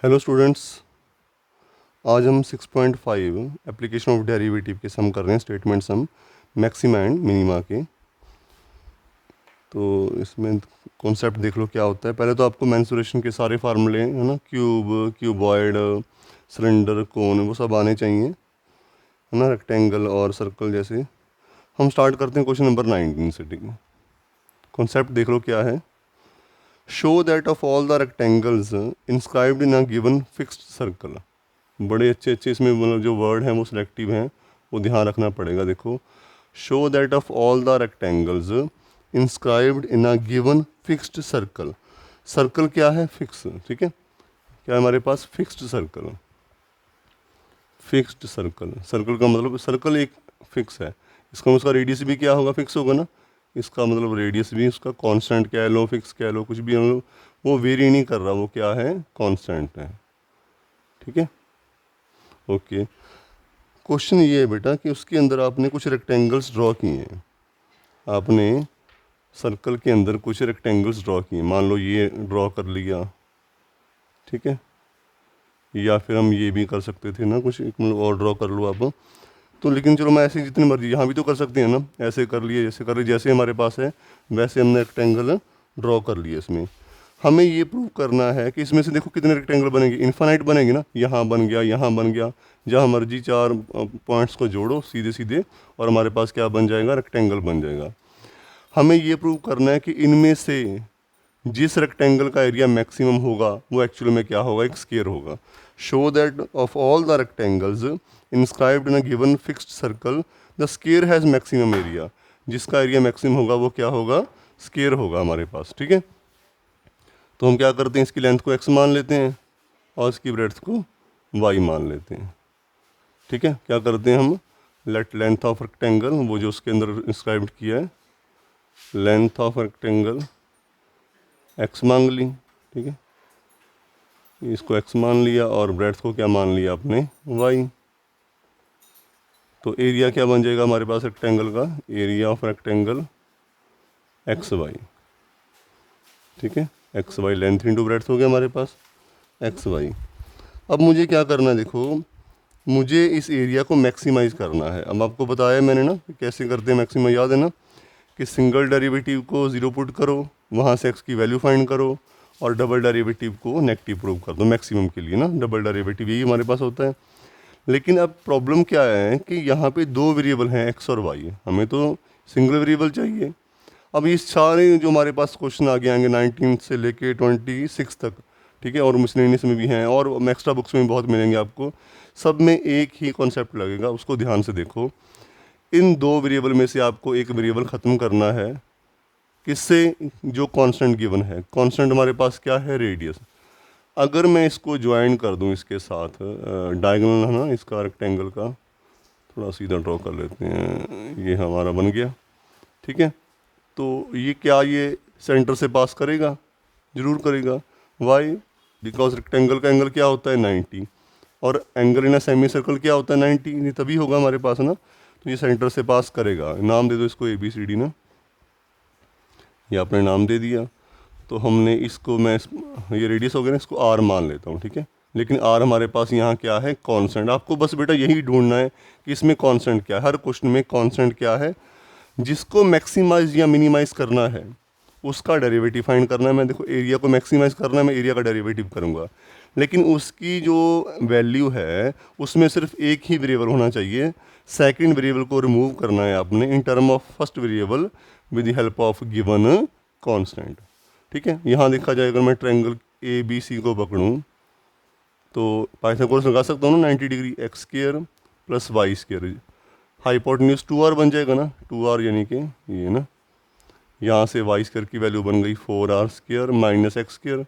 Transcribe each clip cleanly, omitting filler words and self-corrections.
Hello students, आज हम 6.5 application of derivative के सम कर रहे हैं, statement some maxima and minima के। तो इसमें कॉन्सेप्ट देख लो क्या होता है। पहले तो आपको मेंसुरेशन के सारे फार्मूले है ना, क्यूबॉइड, सिलेंडर, कोन, वो सब आने चाहिए, है ना, रेक्टेंगल और सर्कल जैसे। हम स्टार्ट करते हैं क्वेश्चन नंबर 19 से। ठीक है, कॉन्सेप्ट देख लो क्या है। Show that of all the rectangles inscribed in a given fixed circle. बड़े अच्छे अच्छे इसमें मतलब जो वर्ड हैं वो सिलेक्टिव हैं, वो ध्यान रखना पड़ेगा। देखो, show that of all the rectangles inscribed in a given fixed circle. Circle क्या है? फिक्स। ठीक है, क्या है हमारे पास? Fixed circle. Fixed circle, circle का मतलब सर्कल एक फिक्स है, इसका उसका रेडियस भी क्या होगा? फिक्स होगा ना। इसका मतलब रेडियस भी उसका कांस्टेंट कह लो, फिक्स कह लो, कुछ भी हम लोग, वो वेरी नहीं कर रहा, वो क्या है? कांस्टेंट है। ठीक है, ओके। क्वेश्चन ये है बेटा कि उसके अंदर आपने कुछ रेक्टेंगल्स ड्रॉ किए हैं। आपने सर्कल के अंदर कुछ रेक्टेंगल्स ड्रॉ किए, मान लो ये ड्रॉ कर लिया, ठीक है, या फिर हम ये भी कर सकते थे ना, कुछ मतलब और ड्रॉ कर लो आप। तो लेकिन चलो, मैं ऐसे जितनी मर्जी यहाँ भी तो कर सकते हैं ना, ऐसे कर लिए, जैसे कर लिए, जैसे हमारे पास है वैसे हमने रेक्टेंगल ड्रॉ कर लिए। इसमें हमें ये प्रूव करना है कि इसमें से देखो कितने रेक्टेंगल बनेंगे, इन्फानाइट बनेंगे ना। यहाँ बन गया, यहाँ बन गया, जहाँ मर्जी चार पॉइंट्स को जोड़ो सीधे सीधे और हमारे पास क्या बन जाएगा? रेक्टेंगल बन जाएगा। हमें ये प्रूव करना है कि इनमें से जिस रेक्टेंगल का एरिया मैक्सिमम होगा वो एक्चुअल में क्या होगा? एक स्क्वायर होगा। Show that of all the rectangles inscribed in a given fixed circle the square has maximum area. जिसका एरिया मैक्सिमम होगा वो क्या होगा? स्क्वायर होगा हमारे पास। ठीक है, तो हम क्या करते हैं, इसकी लेंथ को x मान लेते हैं और इसकी ब्रेड्थ को y मान लेते हैं। ठीक है, क्या करते हैं हम? लेट लेंथ ऑफ रेक्टेंगल, वो जो उसके अंदर इंस्क्राइब किया है, लेंथ ऑफ रेक्टेंगल x मांग ली। ठीक है, इसको x मान लिया और ब्रेड्थ को क्या मान लिया आपने? y। तो एरिया क्या बन जाएगा हमारे पास रेक्टेंगल का? Area of rectangle X Y. ठीक है, X Y length into breadth हो गया हमारे पास एक्स वाई। अब मुझे क्या करना है? देखो, मुझे इस एरिया को मैक्सिमाइज करना है। अब आपको बताया मैंने ना कि कैसे करते हैं मैक्सिमाइज, याद है ना, कि सिंगल डेरिवेटिव को ज़ीरो पुट करो, वहाँ से एक्स की वैल्यू फाइंड करो और डबल डेरिवेटिव को नेगेटिव प्रूव कर दो मैक्सिमम के लिए ना। डबल डेरिवेटिव यही हमारे पास होता है। लेकिन अब प्रॉब्लम क्या है कि यहाँ पे दो वेरिएबल हैं, एक्स और वाई, हमें तो सिंगल वेरिएबल चाहिए। अब ये सारे जो हमारे पास क्वेश्चन आगे आएंगे 19 से लेके 26 तक, ठीक है, और मिसलेनियस में भी हैं और एक्स्ट्रा बुक्स में भी बहुत मिलेंगे आपको, सब में एक ही कॉन्सेप्ट लगेगा, उसको ध्यान से देखो। इन दो वेरिएबल में से आपको एक वेरिएबल ख़त्म करना है, किससे? जो कांस्टेंट गिवन है। कांस्टेंट हमारे पास क्या है? रेडियस। अगर मैं इसको ज्वाइन कर दूं इसके साथ, डायगोनल है ना इसका रेक्टेंगल का, थोड़ा सीधा ड्रॉ कर लेते हैं, ये हमारा बन गया। ठीक है, तो ये क्या, ये सेंटर से पास करेगा? जरूर करेगा। वाई? बिकॉज रेक्टेंगल का एंगल क्या होता है? 90, और angle in a semi circle क्या होता है? 90। ये तभी होगा हमारे पास, है ना। तो ये सेंटर से पास करेगा। नाम दे दो इसको ABCD ना, ये आपने नाम दे दिया। तो हमने इसको, मैं ये रेडियस हो गया ना, इसको R मान लेता हूँ। ठीक है, लेकिन R हमारे पास यहाँ क्या है? कांस्टेंट। आपको बस बेटा यही ढूंढना है कि इसमें कांस्टेंट क्या है। हर क्वेश्चन में कांस्टेंट क्या है, जिसको मैक्सिमाइज या मिनिमाइज करना है उसका डेरिवेटिव फाइंड करना है। मैं देखो, एरिया को मैक्सिमाइज करना है, मैं एरिया का डेरिवेटिव करूँगा, लेकिन उसकी जो वैल्यू है उसमें सिर्फ एक ही वेरिएबल होना चाहिए। सेकंड वेरिएबल को रिमूव करना है आपने in term of first variable with the help of given constant. ठीक है, यहाँ देखा जाए, अगर मैं ट्रायंगल ABC को पकड़ूँ तो पाइथागोरस लगा सकता हूँ ना, 90 degree, X square plus Y square, hypotenuse 2r बन जाएगा ना, 2r यानी कि ये ना, यहाँ से वाई स्क्वायर की वैल्यू बन गई 4r square minus x square,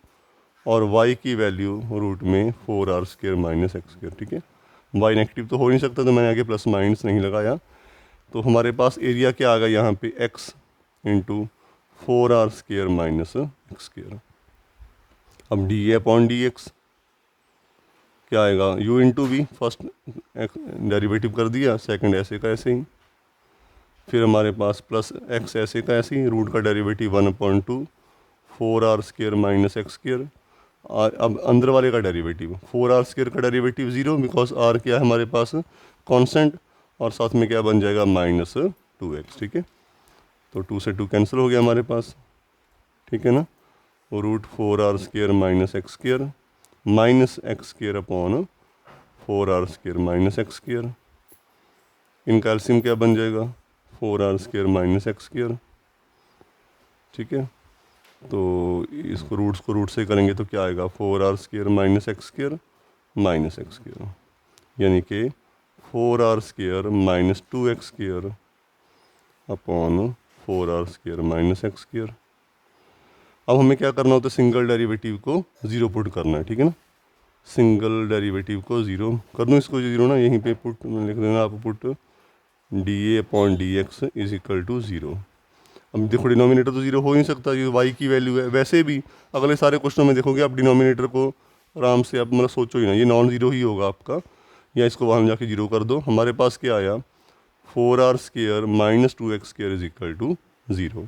और y की वैल्यू रूट में 4r square minus x square. ठीक है, y नेगेटिव तो हो नहीं सकता, तो मैंने आगे प्लस माइनस नहीं लगाया। तो हमारे पास एरिया क्या आ गया यहाँ पे? x into 4r square minus x square. अब डी अपॉन डी एक्स क्या आएगा? u into v, first derivative कर दिया, सेकंड ऐसे का ऐसे ही, फिर हमारे पास प्लस x ऐसे का ऐसे ही, रूट का derivative 1/2, 4r square minus x square, अब अंदर वाले का डेरिवेटिव 4r² का डेरिवेटिव 0, बिकॉज r क्या है हमारे पास कांस्टेंट, और साथ में क्या बन जाएगा -2x। ठीक है, तो 2 से 2 कैंसिल हो गया हमारे पास। ठीक है ना, √4r² - x² -x² upon 4r² - x²। इनका एलसीएम क्या बन जाएगा 4r² - x²। ठीक है, तो इसको रूट से करेंगे तो क्या आएगा 4r² - x² -x², यानी कि 4r² - 2x² upon 4r² - x²। अब हमें क्या करना होता है, सिंगल डेरिवेटिव को ज़ीरो पुट करना है। ठीक है ना, सिंगल डेरिवेटिव को ज़ीरो कर दूँ, इसको ज़ीरो ना यहीं पे पुट लिख देना आप, put dA upon dx is equal to 0। अब देखो डिनोमिनेटर तो जीरो हो ही नहीं सकता, ये y की वैल्यू है। वैसे भी अगले सारे क्वेश्चनों में देखोगे आप डिनोमिनेटर को आराम से आप मतलब सोचो ही ना, ये नॉन ज़ीरो ही होगा आपका, या इसको वहाँ जाके जीरो कर दो। हमारे पास क्या आया 4r² - 2x² is equal to 0।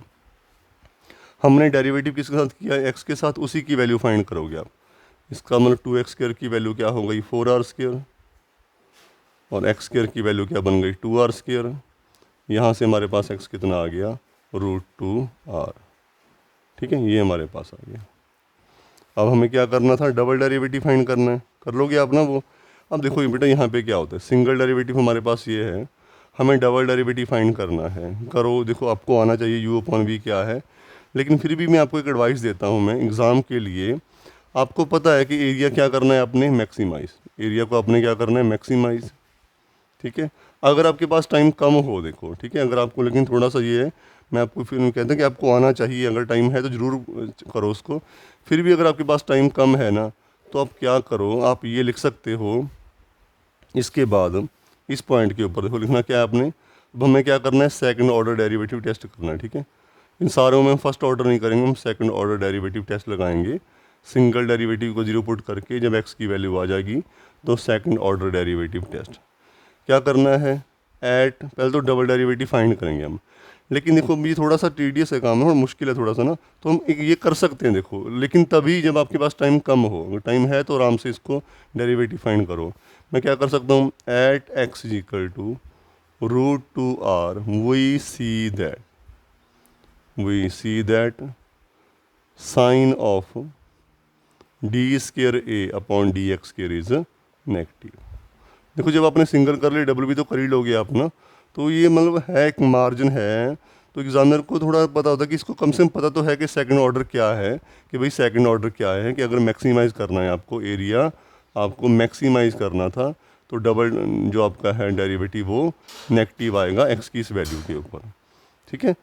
हमने डेरिवेटिव किसके साथ किया है, x के साथ, उसी की वैल्यू फाइंड करोगे आप। इसका मतलब 2x² की वैल्यू क्या हो गई 4r², और x² की वैल्यू क्या बन गई 2r²। यहाँ से हमारे पास x कितना आ गया √2r। ठीक है, ये हमारे पास आ गया। अब हमें क्या करना था, डबल डेरिवेटिव फाइंड करना है। कर लोगे आप ना वो। अब देखो ये बेटा यहाँ पे क्या होता है, सिंगल डेरिवेटिव हमारे पास ये है, हमें डबल डेरिवेटिव फाइंड करना है। करो, देखो आपको आना चाहिए u/v क्या है, लेकिन फिर भी मैं आपको एक एडवाइस देता हूँ मैं एग्ज़ाम के लिए। आपको पता है कि एरिया क्या करना है आपने, मैक्सिमाइज। एरिया को आपने क्या करना है, मैक्सिमाइज। ठीक है, अगर आपके पास टाइम कम हो, देखो ठीक है, अगर आपको, लेकिन थोड़ा सा ये है, मैं आपको फिर कहता हूँ कि आपको आना चाहिए, अगर टाइम है तो ज़रूर करो उसको। फिर भी अगर आपके पास टाइम कम है ना, तो आप क्या करो, आप ये लिख सकते हो। इसके बाद इस पॉइंट के ऊपर देखो लिखना क्या है आपने, अब हमें क्या करना है, सेकंड ऑर्डर डेरिवेटिव टेस्ट करना है। ठीक है, इन सारों में हम फर्स्ट ऑर्डर नहीं करेंगे, हम सेकंड ऑर्डर डेरिवेटिव टेस्ट लगाएंगे। सिंगल डेरिवेटिव को जीरो पुट करके जब x की वैल्यू आ जाएगी तो सेकंड ऑर्डर डेरिवेटिव टेस्ट क्या करना है, पहले तो डबल डेरिवेटिव फाइंड करेंगे हम। लेकिन देखो ये थोड़ा सा टीडियस है काम है और मुश्किल है थोड़ा सा ना, तो हम ये कर सकते हैं देखो, लेकिन तभी जब आपके पास टाइम कम हो। अगर टाइम है तो आराम से इसको डेरिवेटिव फाइंड करो। मैं क्या कर सकता हूँ, x is equal to √2r, we see that sine of d² upon dx² is negative. देखो जब आपने सिंगल कर लिया, डबल भी तो कर ही लोगे आप ना, तो ये मतलब है एक मार्जिन है। तो एग्जामिनर को थोड़ा पता होता है कि इसको कम से कम पता तो है कि सेकंड ऑर्डर क्या है, कि भाई सेकंड ऑर्डर क्या है, कि अगर मैक्सिमाइज़ करना है आपको एरिया, आपको मैक्सिमाइज़ करना था, तो डबल जो आपका है डेरिवेटिव वो नेगेटिव आएगा x की इस वैल्यू के ऊपर। ठीक है,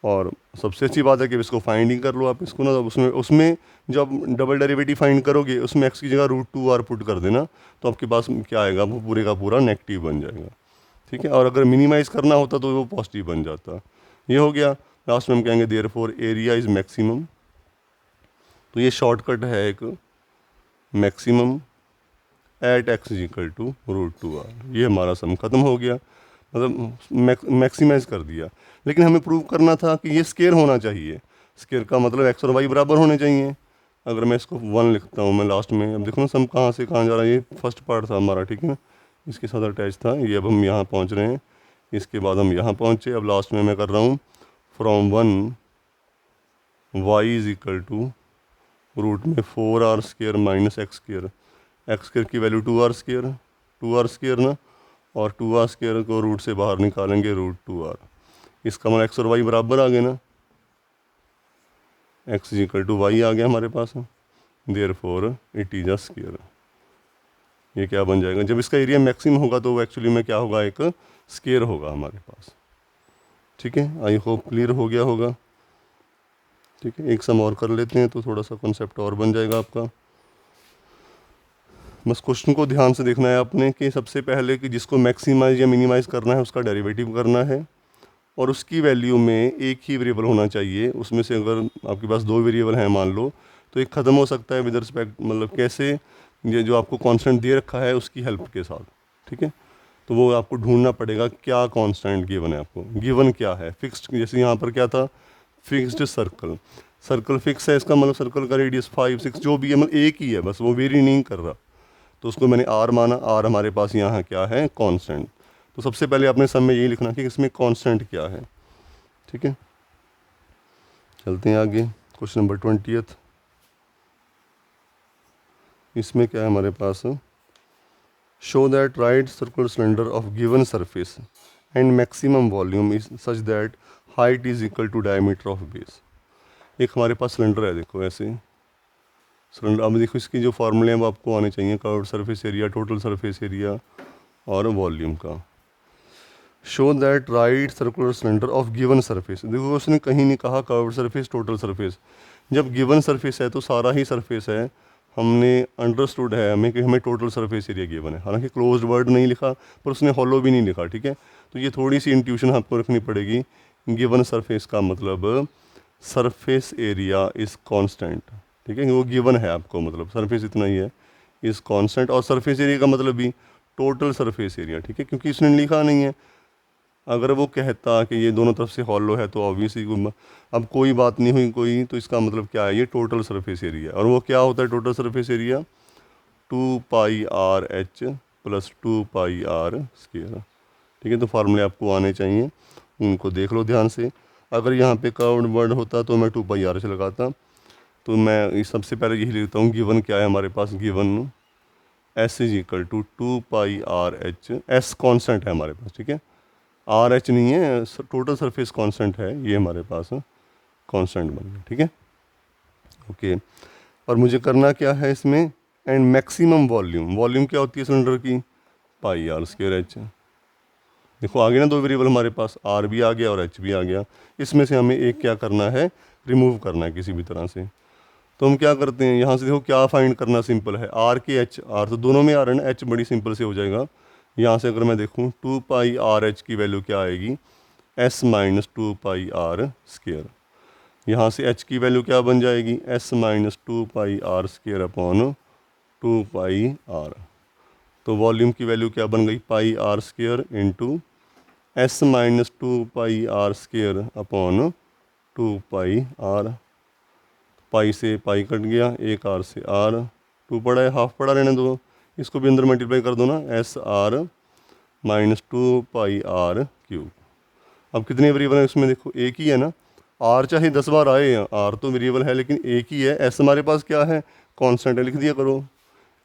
और सबसे अच्छी बात है कि इसको फाइंड ही कर लो आप इसको ना, उसमें उसमें जब डबल डेरिवेटिव फाइंड करोगे उसमें x की जगह √2r पुट कर देना, तो आपके पास क्या आएगा, वो पूरे का पूरा नेगेटिव बन जाएगा। ठीक है, और अगर मिनिमाइज़ करना होता तो वो पॉजिटिव बन जाता। ये हो गया। लास्ट में हम कहेंगे देयरफॉर एरिया इज़ मैक्सिमम, तो ये शॉर्टकट है एक, maximum at x is equal to √2r। ये हमारा सम खत्म हो गया, मतलब मैक्सिमाइज़ कर दिया। लेकिन हमें प्रूव करना था कि ये स्केयर होना चाहिए। स्केयर का मतलब x और y बराबर होने चाहिए। अगर मैं इसको 1 लिखता हूँ मैं लास्ट में, अब देखो ना सम कहाँ से कहाँ जा रहा है, ये फर्स्ट पार्ट था हमारा। ठीक है ना, इसके साथ अटैच था ये, अब हम यहाँ पहुँच रहे हैं, इसके बाद हम यहाँ पहुँचे। अब लास्ट में मैं कर रहा हूँ from 1 y is equal to root में 4r² - x²। की वैल्यू 2r² ना, और 2r² को रूट से बाहर निकालेंगे √2r। इसका मतलब x और y बराबर आ गए ना, x is equal to y आ गया हमारे पास। Therefore it is a square. ये क्या बन जाएगा, जब इसका एरिया मैक्सिमम होगा तो वो एक्चुअली में क्या होगा, एक स्क्वायर होगा हमारे पास। ठीक है, आई होप क्लियर हो गया होगा। ठीक है, एक सम और कर लेते हैं तो थोड़ा सा कॉन्सेप्ट और बन जाएगा आपका। बस क्वेश्चन को ध्यान से देखना है आपने, कि सबसे पहले कि जिसको मैक्सिमाइज या मिनिमाइज करना है उसका डेरिवेटिव करना है, और उसकी वैल्यू में एक ही वेरिएबल होना चाहिए। उसमें से अगर आपके पास 2 वेरिएबल हैं मान लो, तो एक ख़त्म हो सकता है विद रिस्पेक्ट, मतलब कैसे, ये जो आपको कांस्टेंट दे रखा है उसकी हेल्प के साथ। ठीक है, तो वो आपको ढूंढना पड़ेगा क्या कांस्टेंट गिवन है आपको। गिवन क्या है, फिक्स्ड, जैसे यहाँ पर क्या था, फिक्स्ड सर्कल। सर्कल फिक्स है, इसका मतलब सर्कल का रेडियस 5 6 जो भी है मतलब एक ही है, बस वो वेरी नहीं कर रहा, तो उसको मैंने आर माना। आर हमारे पास यहाँ क्या है, कांस्टेंट। तो सबसे पहले आपने सब में यही लिखना कि इसमें कांस्टेंट क्या है, ठीक है। चलते हैं आगे, क्वेश्चन नंबर 20th। इसमें क्या है हमारे पास, show that right circular cylinder of given surface and maximum volume is such that height is equal to diameter of base. एक हमारे पास सिलेंडर है, देखो ऐसे सिलेंडर। अब देखो इसकी जो फॉर्मूले हैं वो आपको आने चाहिए, curved surface area, total surface area और वॉल्यूम का। Show that right circular cylinder of given surface, देखो उसने कहीं नहीं कहा कर्व्ड सरफेस टोटल सरफेस। जब गिवन सरफेस है तो सारा ही सरफेस है, हमने अंडरस्टूड है हमें कि हमें टोटल सरफेस एरिया गिवन है। हालांकि क्लोज्ड वर्ड नहीं लिखा पर उसने हॉलो भी नहीं लिखा, ठीक है। तो ये थोड़ी सी इंट्यूशन आपको रखनी पड़ेगी। गिवन सरफेस का मतलब सरफेस एरिया इज़ कांस्टेंट, ठीक है, वो गिवन है आपको, मतलब सरफेस इतना ही है, इज़ कांस्टेंट। और सरफेस एरिया का मतलब भी टोटल सरफेस एरिया, ठीक है, क्योंकि इसने लिखा नहीं है। अगर वो कहता कि ये दोनों तरफ से हॉलो है तो ऑब्वियसली अब कोई बात नहीं हुई कोई, तो इसका मतलब क्या है, ये टोटल सरफेस एरिया। और वो क्या होता है total surface area, 2πr/h + 2πr square, ठीक है। तो फार्मूले आपको आने चाहिए, उनको देख लो ध्यान से। अगर यहाँ पे कर्व्ड वर्ड होता तो मैं 2πr से लगाता, तो मैं सबसे पहले यही लिखता हूँ, गिवन क्या है हमारे पास, given s = 2πr/h। s constant है हमारे पास, ठीक है, RH नहीं है, टोटल सरफेस कांस्टेंट है, ये हमारे पास कांस्टेंट बन गया, ठीक है, ओके। और मुझे करना क्या है इसमें, एंड मैक्सिमम वॉल्यूम, वॉल्यूम क्या होती है सिलेंडर की, πr²h। देखो आ गया ना दो वेरिएबल हमारे पास, r भी आ गया और h भी आ गया। इसमें से हमें एक क्या करना है, रिमूव करना है किसी भी तरह से। तो हम क्या करते हैं, यहाँ से देखो क्या फाइंड करना सिंपल है, r के h, r तो दोनों में आ रहा है ना, h बड़ी सिंपल से हो जाएगा। यहाँ से अगर मैं देखूँ 2πr/h की वैल्यू क्या आएगी, s - 2πr²। यहाँ से h की वैल्यू क्या बन जाएगी, s - 2πr² / 2πr। तो वॉल्यूम की वैल्यू क्या बन गई, πr² into s - 2πr² / 2πr। पाई से पाई कट गया, एक r से r, 2 पड़ा है, हाफ पड़ा रहने दो, इसको भी अंदर मल्टीप्लाई कर दो ना, SR - 2πr³। अब कितने वेरिएबल है इसमें, देखो एक ही है ना, r चाहे 10 बार आए, r तो वेरिएबल है लेकिन एक ही है। s हमारे पास क्या है, कांस्टेंट है, लिख दिया करो,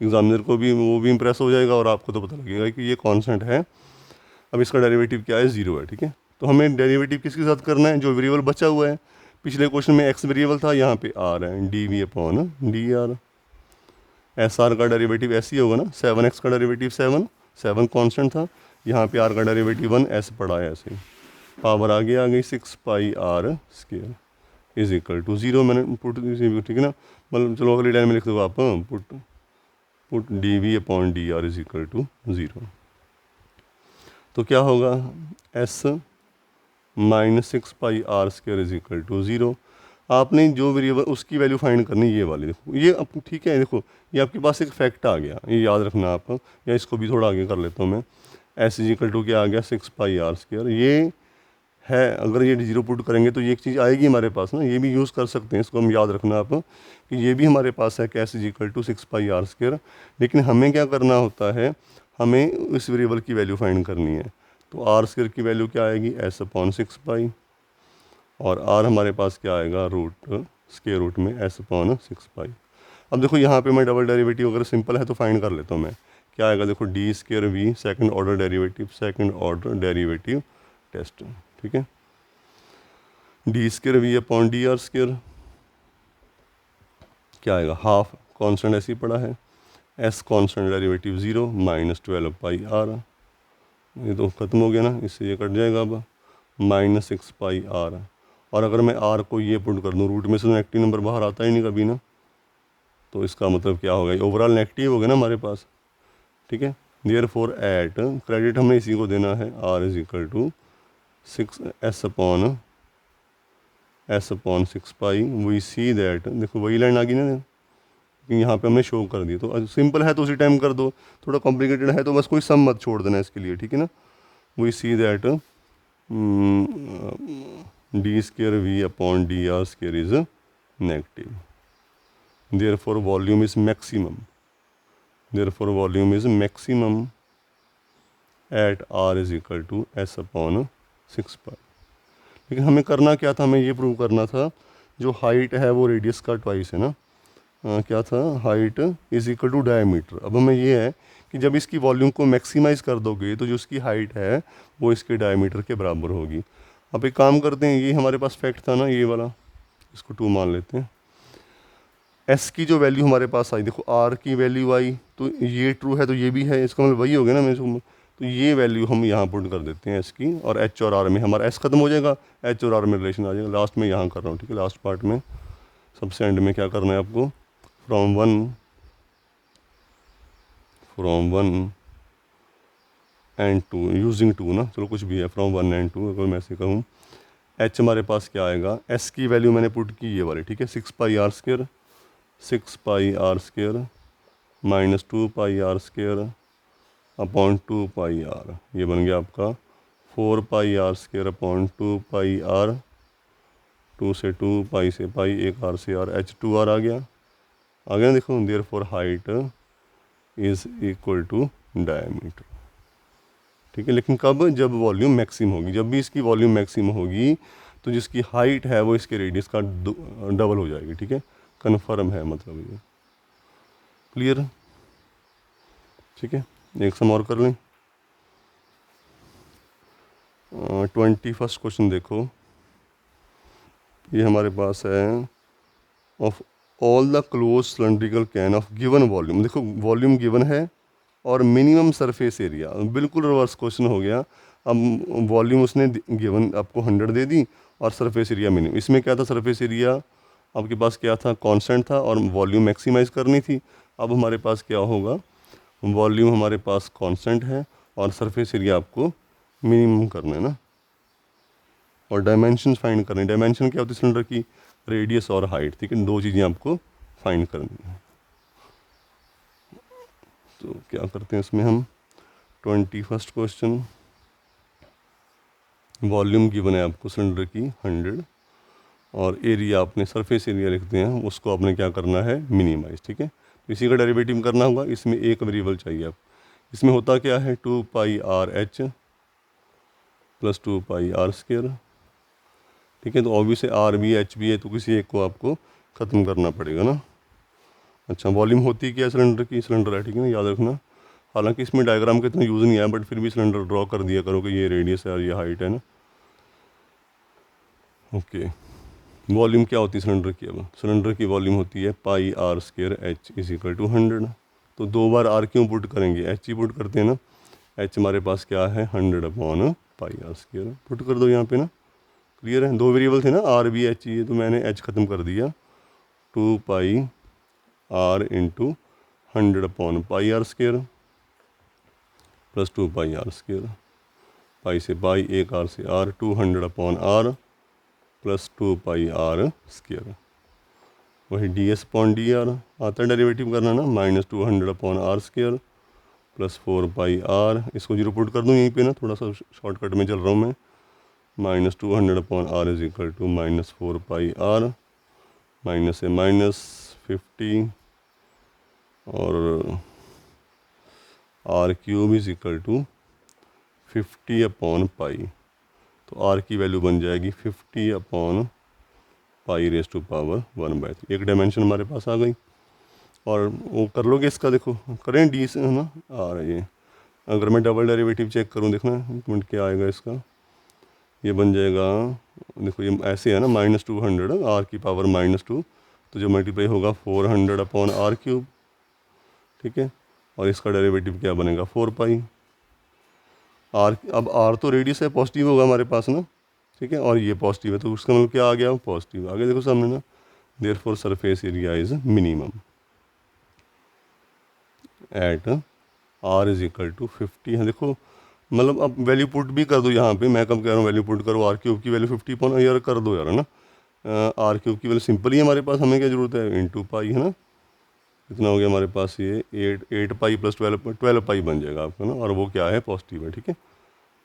एग्जामिनर को भी वो भी इंप्रेस हो जाएगा और आपको तो पता लगेगा कि ये कांस्टेंट है। अब इसका डेरिवेटिव क्या है, 0 है, ठीक है। तो हमें डेरिवेटिव किसके साथ करना है, जो वेरिएबल बचा हुआ है। पिछले क्वेश्चन में x वेरिएबल था, यहाँ पे r है, dv/dr। SR का डेरिवेटिव ऐसे ही होगा ना, 7x का डेरिवेटिव 7 कांस्टेंट था, यहाँ पे r का डेरिवेटिव 1 s पड़ा है ऐसे, पावर आगे आ गई 6πr² = 0। मैंने पुट, ठीक है ना, मतलब चलो अगली लाइन में लिख दो आप, पुट dv/dr = 0। तो क्या होगा, s - 6πr² = 0। आपने जो वेरिएबल उसकी वैल्यू फाइंड करनी, ये वाली देखो, ये अब ठीक है, देखो ये आपके पास एक फैक्ट आ गया, ये याद रखना आप, या इसको भी थोड़ा आगे कर लेता हूँ मैं। s = क्या आ गया, 6πr², ये है। अगर ये 0 पुट करेंगे तो ये एक चीज़ आएगी हमारे पास ना, ये भी यूज़ कर सकते हैं, इसको हम याद रखना आप कि ये भी हमारे पास है, s = 6πr²। लेकिन हमें क्या करना होता है, हमें इस वेरिएबल की वैल्यू फाइंड करनी है। तो r² की वैल्यू क्या आएगी, s/6π, और r हमारे पास क्या आएगा, स्क्वायर रूट में s/6π। अब देखो यहाँ पे मैं डबल डेरिवेटिव अगर सिंपल है तो फाइंड कर लेता हूँ मैं, क्या आएगा, देखो d²v second order derivative test, ठीक है, d²v/dr², क्या आएगा, हाफ, कांस्टेंट ऐसे ही पड़ा है, s कांस्टेंट, डेरिवेटिव 0 - 12πr। ये तो ख़त्म हो गया ना, इससे ये कट जाएगा अब, -6πr। और अगर मैं r को ये पुट कर दूँ, रूट में से नेगेटिव नंबर बाहर आता ही नहीं कभी ना, तो इसका मतलब क्या होगा, ओवरऑल नेगेटिव हो गया ना हमारे पास, ठीक है। देयरफॉर एट, क्रेडिट हमने इसी को देना है, r = 6s/6π। We see that, देखो वही लाइन आ गई ना, यहाँ पे हमने शो कर दी। तो सिंपल है तो उसी टाइम कर दो, थोड़ा कॉम्प्लिकेटेड है तो बस कोई सम मत छोड़ देना इसके लिए, ठीक है ना। We see that d²v/dr² = negative. Therefore volume is maximum, therefore volume is maximum at r is equal to s upon 6 pi. लेकिन हमें करना क्या था, हमें ये प्रूव करना था जो हाइट है वो रेडियस का ट्वाइस है ना। क्या था, height is equal to diameter. अब हमें ये है कि जब इसकी वॉल्यूम को मैक्सिमाइज कर दोगे तो जो इसकी हाइट है वो इसके डायमीटर के बराबर होगी। अब एक काम करते हैं, ये हमारे पास फैक्ट था ना ये वाला, इसको 2 मान लेते हैं। एस की जो वैल्यू हमारे पास आई, देखो आर की वैल्यू आई तो ये ट्रू है तो ये भी है, इसका मतलब वही हो गया ना। मैं तो ये वैल्यू हम यहाँ पुट कर देते हैं एस की, और एच और आर में हमारा एस खत्म हो जाएगा, एच और आर में रिलेशन आ जाएगा। लास्ट में यहाँ कर रहा हूँ, ठीक है, लास्ट पार्ट में सबसे एंड में क्या करना है आपको, from one and two using two ना, चलो कुछ भी है, फ्रॉम 1 एंड 2 अगर मैं ऐसे कहूँ। एच हमारे पास क्या आएगा, एस की वैल्यू मैंने पुट की ये वाली, ठीक है, 6 pi r square, 6 pi r square minus 2 pi r square upon 2 pi r, ये बन गया आपका 4 pi r square upon 2 pi r, 2 से 2 पाई से पाई, एक आर से आर, एच 2 आर आ गया ना, देखो। Therefore height is equal to diameter, ठीक है। लेकिन कब, जब वॉल्यूम मैक्सिम होगी, जब भी इसकी वॉल्यूम मैक्सिम होगी तो जिसकी हाइट है वो इसके रेडियस का डबल हो जाएगी, ठीक है, कन्फर्म है मतलब ये, क्लियर, ठीक है। एक सम और कर लें। 21st क्वेश्चन देखो, ये हमारे पास है, of all the close cylindrical can of given volume, देखो वॉल्यूम गिवन है और मिनिमम सरफेस एरिया, बिल्कुल रिवर्स क्वेश्चन हो गया। अब वॉल्यूम उसने गिवन आपको 100 दे दी और सरफेस एरिया मिनिमम। इसमें क्या था, सरफेस एरिया आपके पास क्या था, कांस्टेंट था, और वॉल्यूम मैक्सिमाइज करनी थी। अब हमारे पास क्या होगा, वॉल्यूम हमारे पास कांस्टेंट है और सरफेस एरिया आपको मिनिमम करना है ना, और डायमेंशन फाइंड करनी है। डायमेंशन क्या होती है सिलेंडर की, रेडियस और हाइट, ठीक है, 2 चीज़ें आपको फाइंड करनी है। तो क्या करते हैं इसमें हम, 21st क्वेश्चन, वॉल्यूम गिवन है आपको सिलेंडर की 100 और एरिया आपने सरफेस एरिया लिखते हैं, उसको आपने क्या करना है, मिनिमाइज, ठीक है। तो इसी का डेरिवेटिव करना होगा, इसमें एक वेरिएबल चाहिए आप। इसमें होता क्या है, 2 pi r h plus 2 pi r square, ठीक है। तो ऑब्वियस है आर भी एच भी है, तो किसी एक को आपको ख़त्म करना पड़ेगा ना। अच्छा, वॉल्यूम होती क्या है सिलेंडर की, सिलेंडर है, ठीक है ना, याद रखना। हालांकि इसमें डायग्राम का इतना यूज़ नहीं आया, बट फिर भी सिलेंडर ड्रॉ कर दिया करो कि ये रेडियस है और ये हाइट है ना। ओके, वॉल्यूम क्या होती है सिलेंडर की, अब सिलेंडर की वॉल्यूम होती है pi r square h is equal to 100। तो 2 बार आर क्यों पुट करेंगे, एच ही पुट करते हैं ना। एच हमारे पास क्या है, 100 upon pi r square, put कर दो यहाँ पे ना, क्लियर है। 2 वेरिएबल थे ना, आर भी एच ही है, तो मैंने एच ख़त्म कर दिया, 2 pi r into 100 upon pi r square plus 2 pi r square, pi से पाई, एक आर से r, 200 upon r plus 2 pi r square, वही d s upon d r आता है डेरिवेटिव करना ना, minus 200 upon r square plus 4 pi r, इसको zero put कर दूँ यहीं पे ना, थोड़ा सा शॉर्टकट में चल रहा हूँ मैं, minus 200 upon r is equal to minus 4 pi r, minus से माइनस 50 और r cube is equal to 50 upon pi, तो आर की वैल्यू बन जाएगी 50 upon pi raise to power 1/3। एक डायमेंशन हमारे पास आ गई, और वो कर लोगे इसका, देखो करें डी से है ना, आ रही है। अगर मैं डबल डेरिवेटिव चेक करूँ, देखना एक मिनट क्या आएगा इसका, ये बन जाएगा, देखो ये ऐसे है ना, माइनस 200 आर की पावर -2, तो जो मल्टीप्लाई होगा 400 अपॉन आर क्यूब, ठीक है, और इसका डेरिवेटिव क्या बनेगा, 4 पाई आर। अब आर तो रेडियस है, पॉजिटिव होगा हमारे पास ना, ठीक है, और ये पॉजिटिव है, तो उसका मतलब क्या आ गया, पॉजिटिव आ गया, देखो सामने ना। Therefore surface area is minimum at r is equal to 50 है। देखो मतलब अब वैल्यू पुट भी कर दो यहाँ पे, मैं कब कह रहा हूँ वैल्यू पुट करो, आर क्यूब की वैल्यू 50 पॉन यार कर दो यार, है ना। आर क्यूब की वैल्यू सिंपल ही हमारे पास, हमें क्या ज़रूरत है, इंटू पाई, है ना। कितना हो गया हमारे पास, ये 8 पाई प्लस 12 पाई बन जाएगा आपका ना, और वो क्या है, पॉजिटिव है, ठीक है।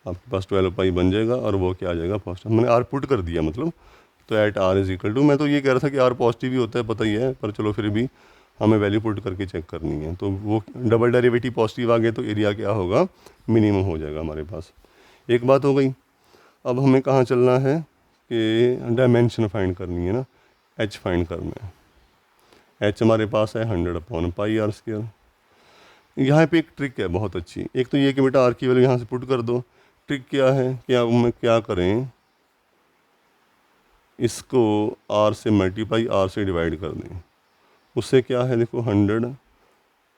आपके पास 12 पाई बन जाएगा और वो क्या आ जाएगा, पॉजिटिव। मैंने आर पुट कर दिया, मतलब तो at r is equal to, मैं तो ये कह रहा था कि आर पॉजिटिव ही होता है, पता ही है, पर चलो फिर भी हमें वैल्यू पुट करके चेक करनी है। तो वो डबल डेरिवेटिव पॉजिटिव आ गए तो एरिया क्या होगा, मिनिमम हो जाएगा हमारे पास। एक बात हो गई। अब हमें कहाँ चलना है कि डायमेंशन फाइंड करनी है ना, एच फाइंड करना है। एच हमारे पास है 100/πr²। यहाँ पे एक ट्रिक है बहुत अच्छी। एक तो ये कि बेटा आर की वैल्यू यहाँ से पुट कर दो। ट्रिक क्या है कि आप में क्या करें, इसको आर से मल्टीप्लाई, आर से डिवाइड कर दें। उससे क्या है, देखो 100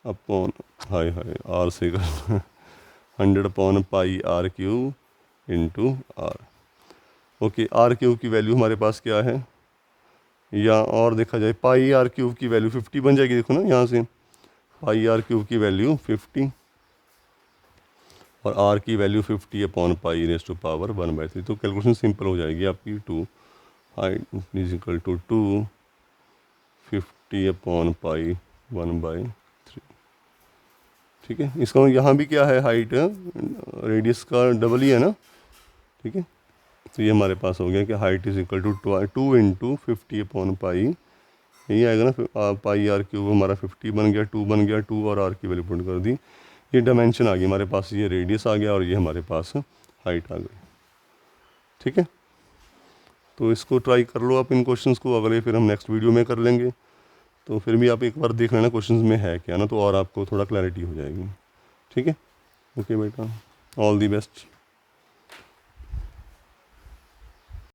अपॉन, हाय हाय आर से कर 100/πr³ into are. Okay, r³ की वैल्यू हमारे पास क्या है, या और देखा जाए πr³ की वैल्यू 50 बन जाएगी। देखो ना यहाँ से πr³ की वैल्यू 50 और r की वैल्यू 50/π⁻1/3। तो कैलकुलेशन सिंपल हो जाएगी आपकी। 2 हाइट इज इक्वल टू 2 50/π1/3। ठीक है, इसका यहाँ भी क्या है, हाइट रेडियस का डबल ही है ना। ठीक है, तो ये हमारे पास हो गया कि height is equal to 2 into 50/π, यही आएगा ना। πr³ हमारा 50 बन गया, 2 बन गया, 2 और r की वैल्यू पुट कर दी। ये डायमेंशन आ गई हमारे पास, ये रेडियस आ गया और ये हमारे पास हाइट आ गई। ठीक है, तो इसको ट्राई कर लो आप इन क्वेश्चंस को, अगले फिर हम नेक्स्ट वीडियो में कर लेंगे। तो फिर भी आप एक बार देख लेना क्वेश्चंस में है क्या ना, तो और आपको थोड़ा क्लैरिटी हो जाएगी। ठीक है, ओके बेटा, ऑल दी बेस्ट।